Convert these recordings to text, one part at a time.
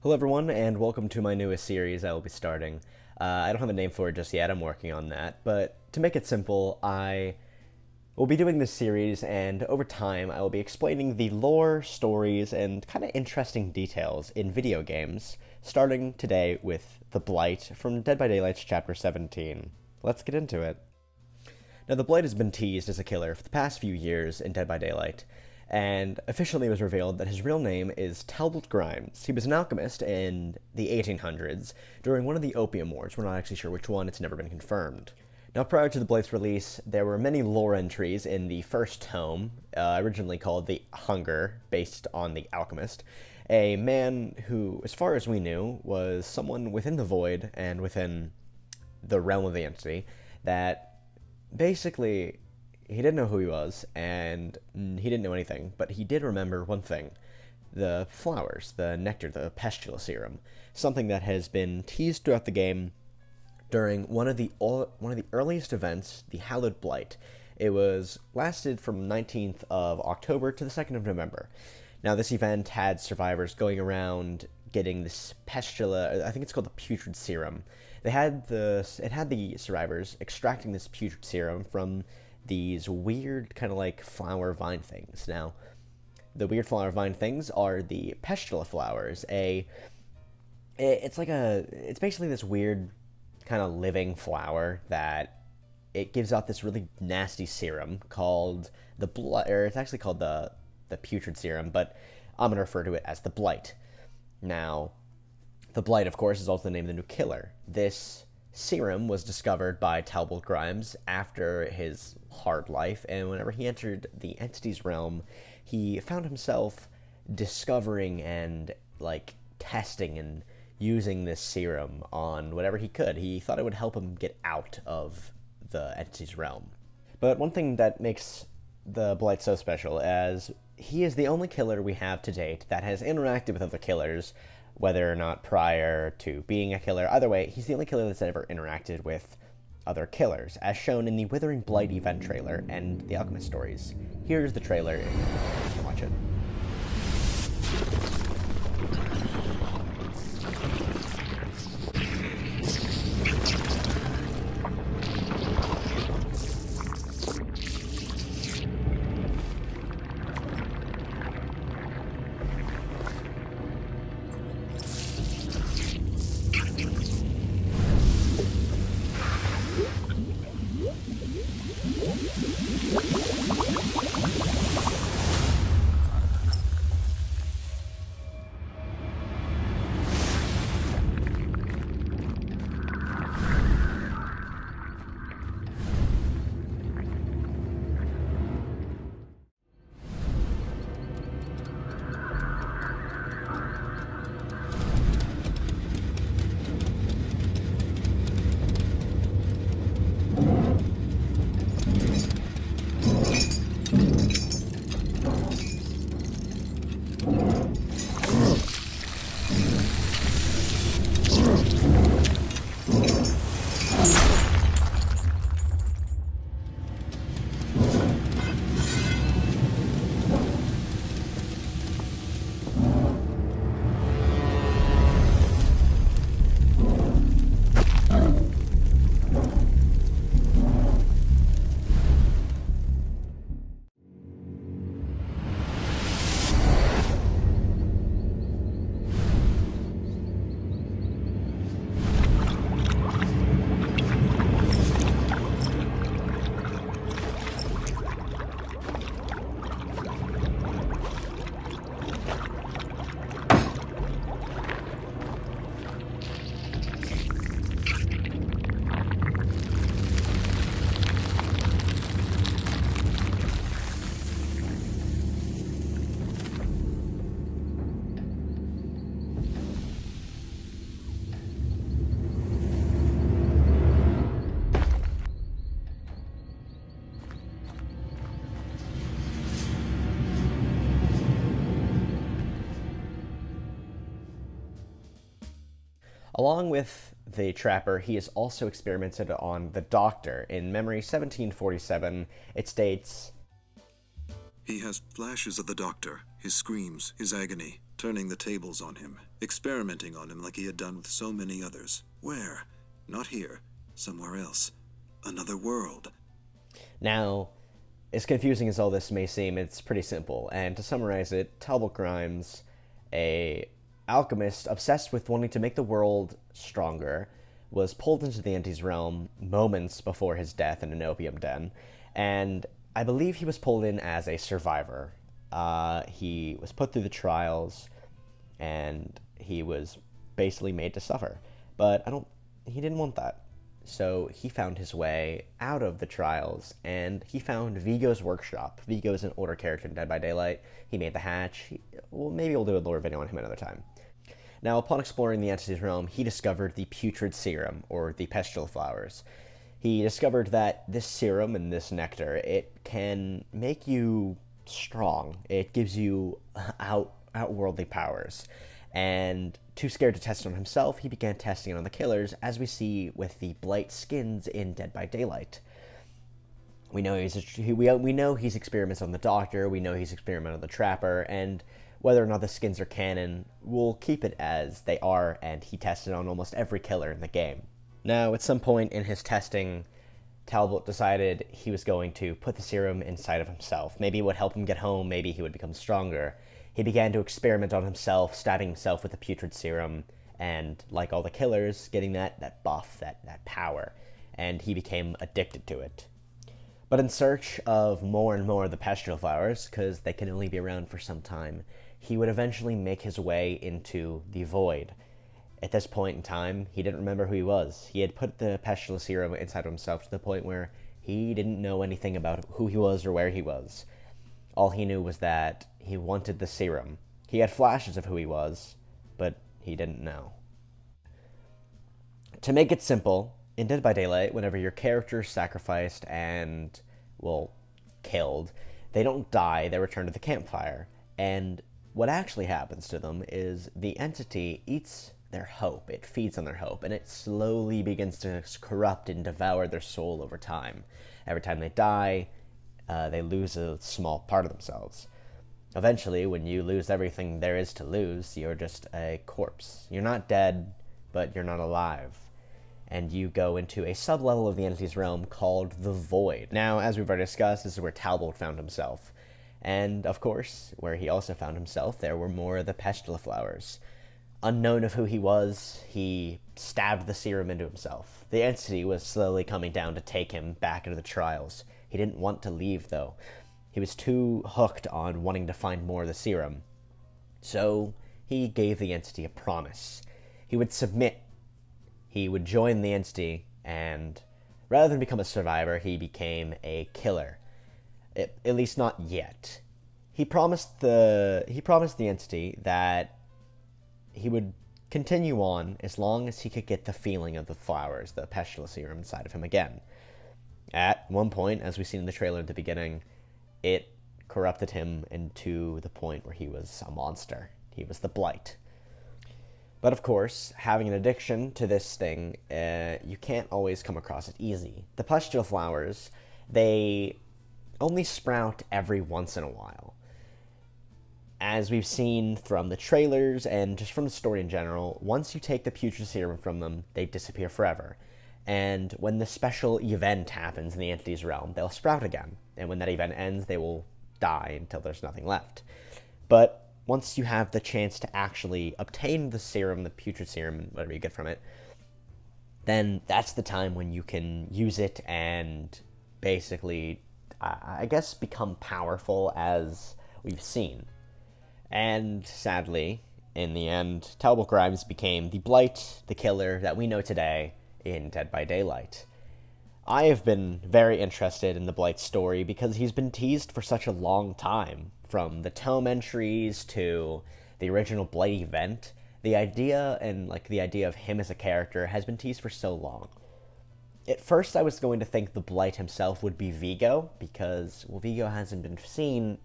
Hello everyone, and welcome to my newest series I will be starting. I don't have a name for it just yet, I'm working on that, but to make it simple, I will be doing this series, and over time I will be explaining the lore, stories, and kind of interesting details in video games, starting today with the Blight from Dead by Daylight's Chapter 17. Let's get into it. Now, the Blight has been teased as a killer for the past few years in Dead by Daylight, and officially it was revealed that his real name is Talbot Grimes. He was an alchemist in the 1800s during one of the Opium Wars. We're not actually sure which one, it's never been confirmed. Now, prior to the Blight's release, there were many lore entries in the first tome, originally called The Hunger, based on the alchemist, a man who, as far as we knew, was someone within the void and within the realm of the entity that basically he didn't know who he was, and he didn't know anything, but he did remember one thing: the flowers, the nectar, the Pestula serum, something that has been teased throughout the game during one of the earliest events, the Hallowed Blight. It was lasted from 19th of October to the 2nd of November. Now, this event had survivors going around getting this Pestula, I think it's called the Putrid Serum. It had the survivors extracting this Putrid Serum from these weird kind of like flower vine things. Now, the weird flower vine things are the Pestula flowers. It's basically this weird kind of living flower that it gives out this really nasty serum called the blood, or it's actually called the Putrid Serum, but I'm going to refer to it as the Blight. Now, the Blight, of course, is also the name of the new killer. This serum was discovered by Talbot Grimes after his hard life, and whenever he entered the entity's realm, he found himself discovering and, testing and using this serum on whatever he could. He thought it would help him get out of the entity's realm. But one thing that makes the Blight so special is he is the only killer we have to date that has interacted with other killers, whether or not prior to being a killer. Either way, he's the only killer that's ever interacted with other killers, as shown in the Withering Blight event trailer and the Alchemist stories. Here's the trailer, if you can watch it. Along with the Trapper, he has also experimented on the Doctor. In Memory 1747, it states, "He has flashes of the Doctor, his screams, his agony, turning the tables on him, experimenting on him like he had done with so many others. Where? Not here. Somewhere else. Another world. Now, as confusing as all this may seem, it's pretty simple. And to summarize it, Talbot Grimes, a alchemist obsessed with wanting to make the world stronger, was pulled into the Entity's realm moments before his death in an opium den, and I believe he was pulled in as a survivor. He was put through the trials, and he was basically made to suffer. But he didn't want that. So he found his way out of the trials, and he found Vigo's workshop. Vigo is an older character in Dead by Daylight. He made the hatch. Maybe we'll do a lore video on him another time. Now, upon exploring the Entity's realm, he discovered the putrid serum, or the pestile flowers. He discovered that this serum and this nectar, it can make you strong. It gives you outworldly powers. And too scared to test it on himself, he began testing it on the killers, as we see with the Blight skins in Dead by Daylight. We know he's experimented on the Doctor, we know he's experimented on the Trapper, and whether or not the skins are canon, we'll keep it as they are, and he tested on almost every killer in the game. Now, at some point in his testing, Talbot decided he was going to put the serum inside of himself. Maybe it would help him get home, maybe he would become stronger. He began to experiment on himself, stabbing himself with the putrid serum, and, like all the killers, getting that buff, that power, and he became addicted to it. But in search of more and more of the pestile flowers, because they can only be around for some time, he would eventually make his way into the Void. At this point in time, he didn't remember who he was. He had put the pestile serum inside of himself to the point where he didn't know anything about who he was or where he was. All he knew was that he wanted the serum. He had flashes of who he was, but he didn't know. To make it simple, in Dead by Daylight, whenever your character is sacrificed and, killed, they don't die, they return to the campfire. And what actually happens to them is the entity eats their hope. It feeds on their hope, and it slowly begins to corrupt and devour their soul over time. Every time they die, they lose a small part of themselves. Eventually, when you lose everything there is to lose, you're just a corpse. You're not dead, but you're not alive. And you go into a sublevel of the Entity's realm called the Void. Now, as we've already discussed, this is where Talbot found himself. And, of course, where he also found himself, there were more of the pestile flowers. Unknown of who he was, he stabbed the serum into himself. The Entity was slowly coming down to take him back into the trials. He didn't want to leave, though. He was too hooked on wanting to find more of the serum. So he gave the Entity a promise. He would submit. He would join the Entity, and rather than become a survivor, he became a killer. At least not yet. He promised the Entity that he would continue on as long as he could get the feeling of the flowers, the pestile serum inside of him again. At one point, as we've seen in the trailer at the beginning, it corrupted him into the point where he was a monster. He was the Blight. But of course, having an addiction to this thing, you can't always come across it easy. The pustule flowers, they only sprout every once in a while. As we've seen from the trailers and just from the story in general, once you take the putrid serum from them, they disappear forever. And when the special event happens in the Entity's realm, they'll sprout again. And when that event ends, they will die until there's nothing left. But once you have the chance to actually obtain the serum, the putrid serum, and whatever you get from it, then that's the time when you can use it and basically, I guess, become powerful, as we've seen. And sadly, in the end, Talbot Grimes became the Blight, the killer that we know today in Dead by Daylight. I have been very interested in the Blight story because he's been teased for such a long time. From the tome entries to the original Blight event, the idea of him as a character has been teased for so long. At first I was going to think the Blight himself would be Vigo, because, Vigo hasn't been seen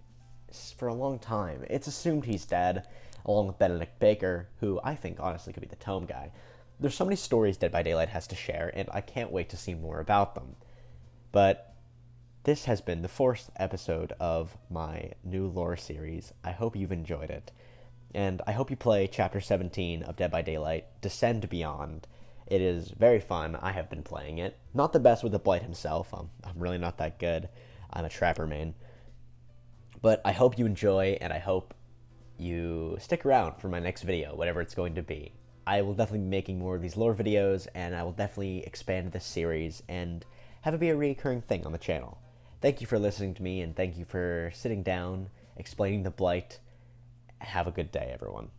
for a long time. It's assumed he's dead, along with Benedict Baker, who I think honestly could be the tome guy. There's so many stories Dead by Daylight has to share, and I can't wait to see more about them. But this has been the 4th episode of my new lore series. I hope you've enjoyed it. And I hope you play Chapter 17 of Dead by Daylight, Descend Beyond. It is very fun. I have been playing it. Not the best with the Blight himself. I'm really not that good. I'm a Trapper main. But I hope you enjoy, and I hope you stick around for my next video, whatever it's going to be. I will definitely be making more of these lore videos, and I will definitely expand this series and have it be a recurring thing on the channel. Thank you for listening to me, and thank you for sitting down, explaining the Blight. Have a good day, everyone.